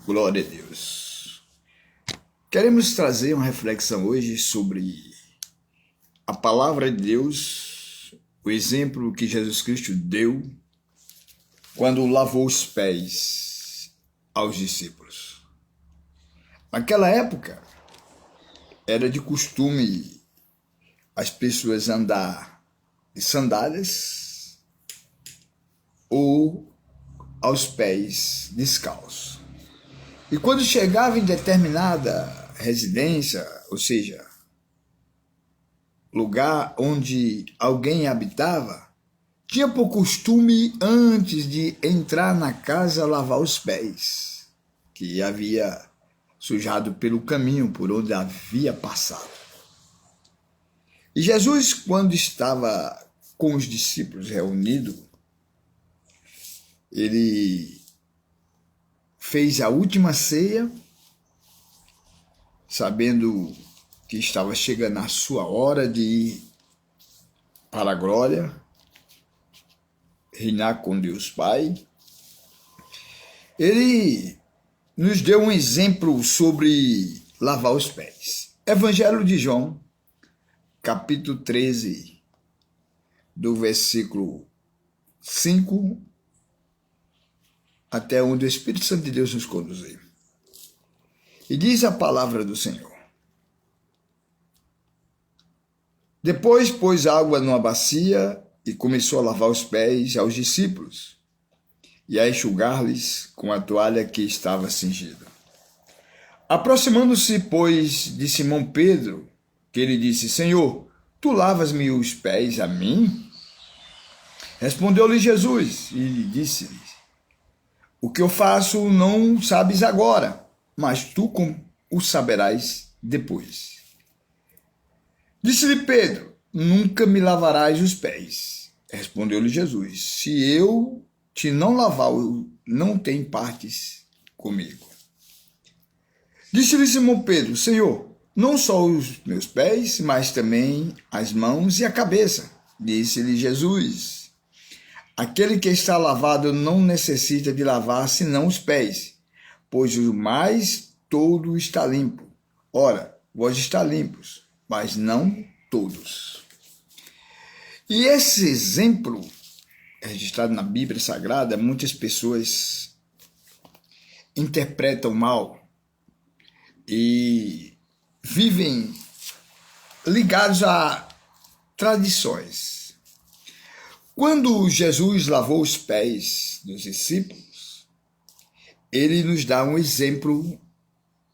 Glória a Deus. Queremos trazer uma reflexão hoje sobre a palavra de Deus, o exemplo que Jesus Cristo deu quando lavou os pés aos discípulos. Naquela época, era de costume as pessoas andar de sandálias ou aos pés descalços. E quando chegava em determinada residência, ou seja, lugar onde alguém habitava, tinha por costume, antes de entrar na casa, lavar os pés, que havia sujado pelo caminho por onde havia passado. E Jesus, quando estava com os discípulos reunidos, ele fez a última ceia, sabendo que estava chegando a sua hora de ir para a glória, reinar com Deus Pai. Ele nos deu um exemplo sobre lavar os pés. Evangelho de João, capítulo 13, do versículo 5 até onde o Espírito Santo de Deus nos conduzir. E diz a palavra do Senhor: Depois pôs água numa bacia e começou a lavar os pés aos discípulos e a enxugar-lhes com a toalha que estava cingida. Aproximando-se, pois, de Simão Pedro, que ele disse: Senhor, tu lavas-me os pés a mim? Respondeu-lhe Jesus e lhe disse-lhe: O que eu faço não sabes agora, mas tu o saberás depois. Disse-lhe Pedro: Nunca me lavarás os pés. Respondeu-lhe Jesus: Se eu te não lavar, não tem partes comigo. Disse-lhe Simão Pedro: Senhor, não só os meus pés, mas também as mãos e a cabeça. Disse-lhe Jesus: Aquele que está lavado não necessita de lavar senão os pés, pois o mais todo está limpo. Ora, vós está limpos, mas não todos. E esse exemplo, registrado na Bíblia Sagrada, muitas pessoas interpretam mal e vivem ligados a tradições. Quando Jesus lavou os pés dos discípulos, ele nos dá um exemplo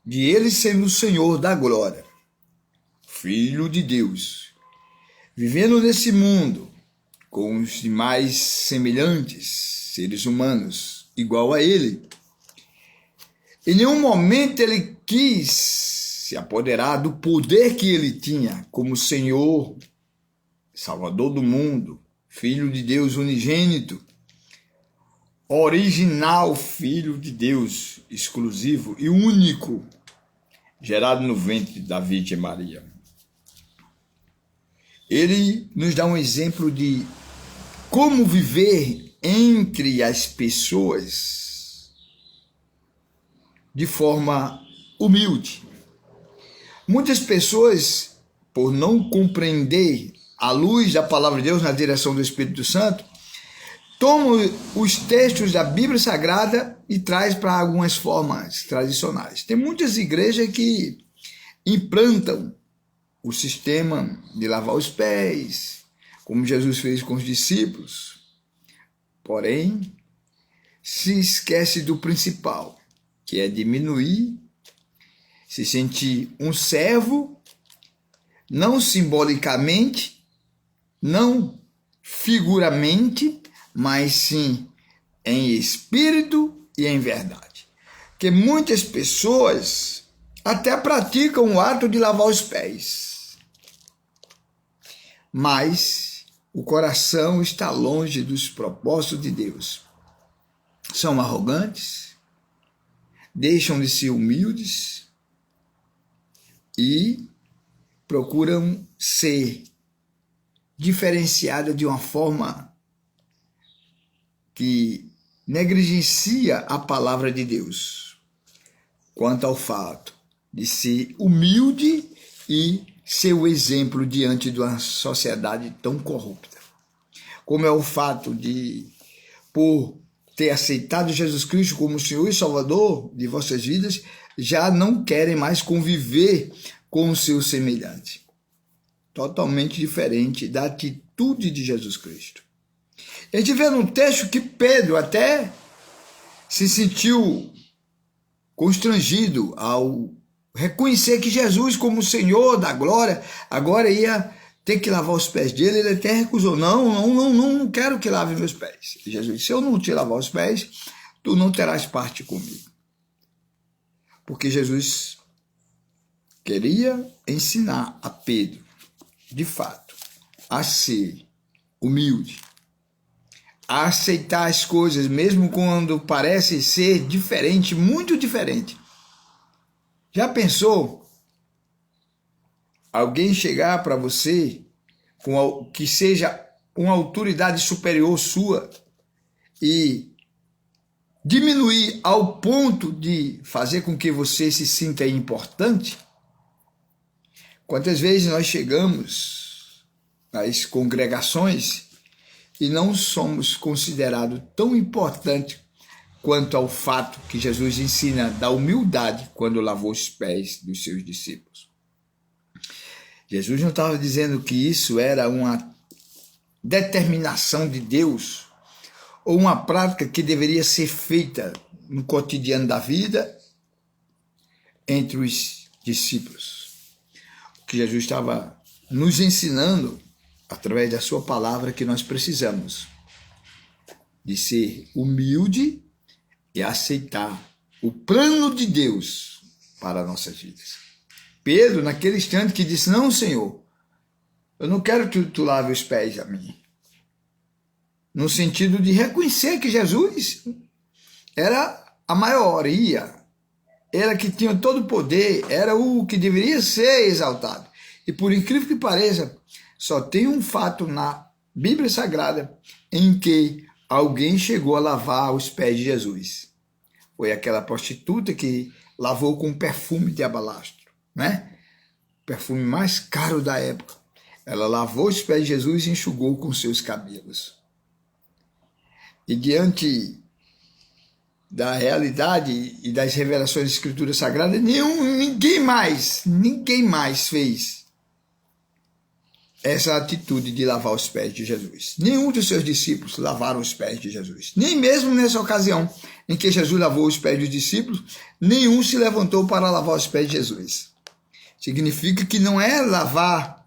de ele sendo o Senhor da glória, Filho de Deus, vivendo nesse mundo com os demais semelhantes, seres humanos, igual a ele. Em nenhum momento ele quis se apoderar do poder que ele tinha como Senhor, Salvador do mundo, Filho de Deus unigênito, original Filho de Deus, exclusivo e único, gerado no ventre da Virgem Maria. Ele nos dá um exemplo de como viver entre as pessoas de forma humilde. Muitas pessoas, por não compreender a luz da palavra de Deus na direção do Espírito Santo, tomam os textos da Bíblia Sagrada e traz para algumas formas tradicionais. Tem muitas igrejas que implantam o sistema de lavar os pés, como Jesus fez com os discípulos. Porém, se esquece do principal, que é diminuir, se sentir um servo, não simbolicamente, não figuramente, mas sim em espírito e em verdade. Que muitas pessoas até praticam o ato de lavar os pés, mas o coração está longe dos propósitos de Deus. São arrogantes, deixam de ser humildes e procuram ser diferenciada de uma forma que negligencia a palavra de Deus. quanto ao fato de ser humilde e ser o exemplo diante de uma sociedade tão corrupta. Como é o fato de, por ter aceitado Jesus Cristo como Senhor e Salvador de vossas vidas, já não querem mais conviver com o seu semelhante. Totalmente diferente da atitude de Jesus Cristo. A gente vê no texto que Pedro até se sentiu constrangido ao reconhecer que Jesus, como Senhor da glória, agora ia ter que lavar os pés dele. Ele até recusou: não quero que lave meus pés. Jesus disse: se eu não te lavar os pés, tu não terás parte comigo. Porque Jesus queria ensinar a Pedro, de fato, a ser humilde, a aceitar as coisas, mesmo quando parece ser diferente, muito diferente. Já pensou alguém chegar para você com que seja uma autoridade superior sua e diminuir ao ponto de fazer com que você se sinta importante? Quantas vezes nós chegamos nas congregações e não somos considerados tão importantes quanto ao fato que Jesus ensina da humildade quando lavou os pés dos seus discípulos. Jesus não estava dizendo que isso era uma determinação de Deus ou uma prática que deveria ser feita no cotidiano da vida entre os discípulos. O que Jesus estava nos ensinando através da sua palavra, que nós precisamos de ser humilde e aceitar o plano de Deus para nossas vidas. Pedro, naquele instante que disse: não, Senhor, eu não quero que tu lave os pés a mim. No sentido de reconhecer que Jesus era a maioria, era que tinha todo o poder, era o que deveria ser exaltado. E por incrível que pareça, só tem um fato na Bíblia Sagrada em que alguém chegou a lavar os pés de Jesus. Foi aquela prostituta que lavou com perfume de alabastro, né? O perfume mais caro da época. Ela lavou os pés de Jesus e enxugou com seus cabelos. E diante da realidade e das revelações da Escritura Sagrada, ninguém mais fez essa atitude de lavar os pés de Jesus. Nenhum dos seus discípulos lavaram os pés de Jesus. Nem mesmo nessa ocasião em que Jesus lavou os pés dos discípulos, nenhum se levantou para lavar os pés de Jesus. Significa que não é lavar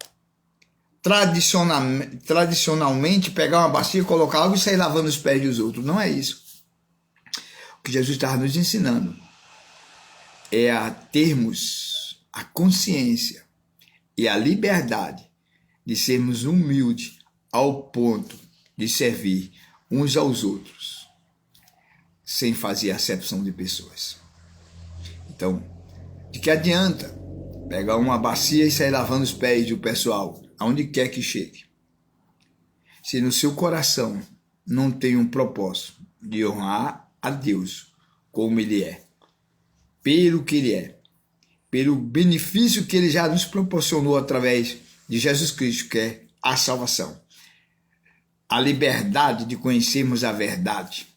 tradicionalmente, pegar uma bacia, colocar água e sair lavando os pés dos outros. Não é isso. O que Jesus estava nos ensinando é a termos a consciência e a liberdade de sermos humildes ao ponto de servir uns aos outros, sem fazer acepção de pessoas. Então, de que adianta pegar uma bacia e sair lavando os pés do pessoal, aonde quer que chegue, se no seu coração não tem um propósito de honrar a Deus como Ele é, pelo que Ele é, pelo benefício que Ele já nos proporcionou através de Jesus Cristo, que é a salvação, a liberdade de conhecermos a verdade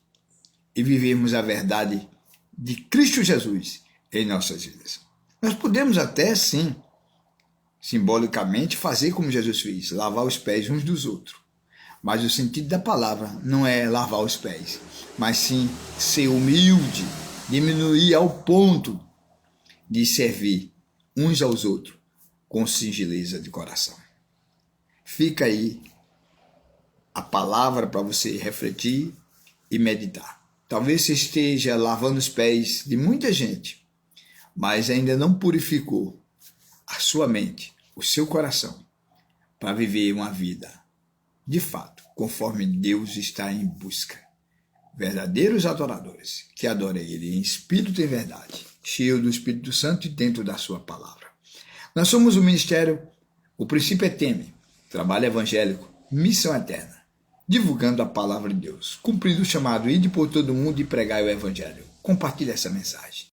e vivermos a verdade de Cristo Jesus em nossas vidas. Nós podemos até, sim, simbolicamente, fazer como Jesus fez, lavar os pés uns dos outros. Mas o sentido da palavra não é lavar os pés, mas sim ser humilde, diminuir ao ponto de servir uns aos outros com singeleza de coração. Fica aí a palavra para você refletir e meditar. Talvez você esteja lavando os pés de muita gente, mas ainda não purificou a sua mente, o seu coração, para viver uma vida, de fato, conforme Deus está em busca. Verdadeiros adoradores que adorem Ele em espírito e verdade, cheio do Espírito Santo e dentro da sua palavra. Nós somos o ministério O Princípio é Teme, trabalho evangélico, missão eterna, divulgando a palavra de Deus, cumprindo o chamado, ide por todo mundo e pregai o evangelho. Compartilhe essa mensagem.